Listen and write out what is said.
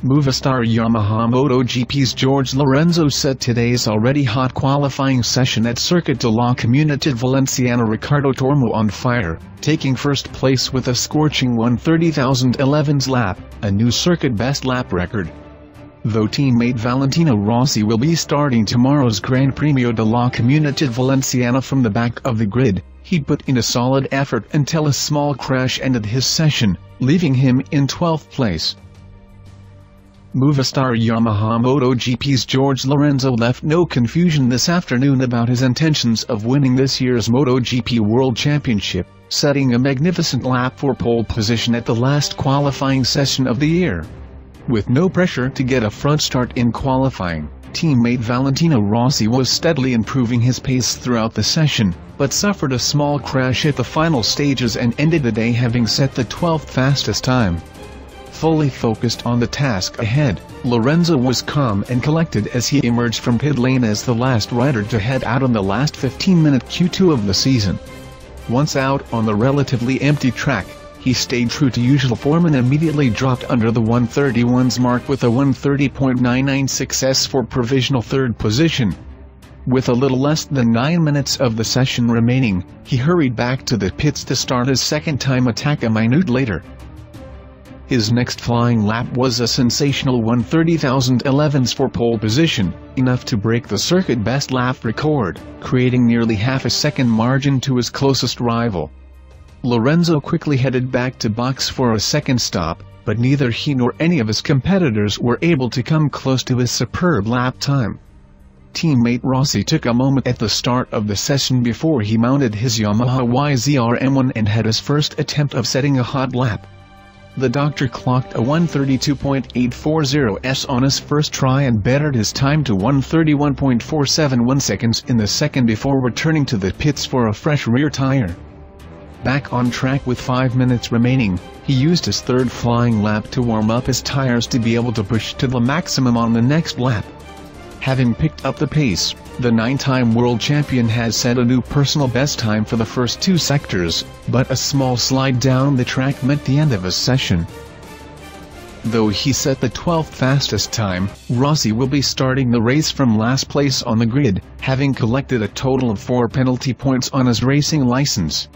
Movistar Yamaha MotoGP's Jorge Lorenzo set today's already hot qualifying session at Circuit de la Comunitat Valenciana Ricardo Tormo on fire, taking first place with a scorching 1:30,011's lap, a new circuit best lap record. Though teammate Valentino Rossi will be starting tomorrow's Gran Premio de la Comunitat Valenciana from the back of the grid, he put in a solid effort until a small crash ended his session, leaving him in 12th place. Movistar Yamaha MotoGP's Jorge Lorenzo left no confusion this afternoon about his intentions of winning this year's MotoGP World Championship, setting a magnificent lap for pole position at the last qualifying session of the year. With no pressure to get a front start in qualifying, teammate Valentino Rossi was steadily improving his pace throughout the session, but suffered a small crash at the final stages and ended the day having set the 12th fastest time. Fully focused on the task ahead, Lorenzo was calm and collected as he emerged from pit lane as the last rider to head out on the last 15-minute Q2 of the season. Once out on the relatively empty track, he stayed true to usual form and immediately dropped under the 1:31's mark with a 1:30.996s for provisional third position. With a little less than 9 minutes of the session remaining, he hurried back to the pits to start his second time attack a minute later. His next flying lap was a sensational 1:30,011's for pole position, enough to break the circuit best lap record, creating nearly half a second margin to his closest rival. Lorenzo quickly headed back to box for a second stop, but neither he nor any of his competitors were able to come close to his superb lap time. Teammate Rossi took a moment at the start of the session before he mounted his Yamaha YZR M1 and had his first attempt of setting a hot lap. The doctor clocked a 1:32.840s on his first try and bettered his time to 1:31.471 seconds in the second before returning to the pits for a fresh rear tire. Back on track with 5 minutes remaining, he used his third flying lap to warm up his tires to be able to push to the maximum on the next lap. Having picked up the pace, the 9-time world champion has set a new personal best time for the first two sectors, but a small slide down the track meant the end of his session. Though he set the 12th fastest time, Rossi will be starting the race from last place on the grid, having collected a total of 4 penalty points on his racing license.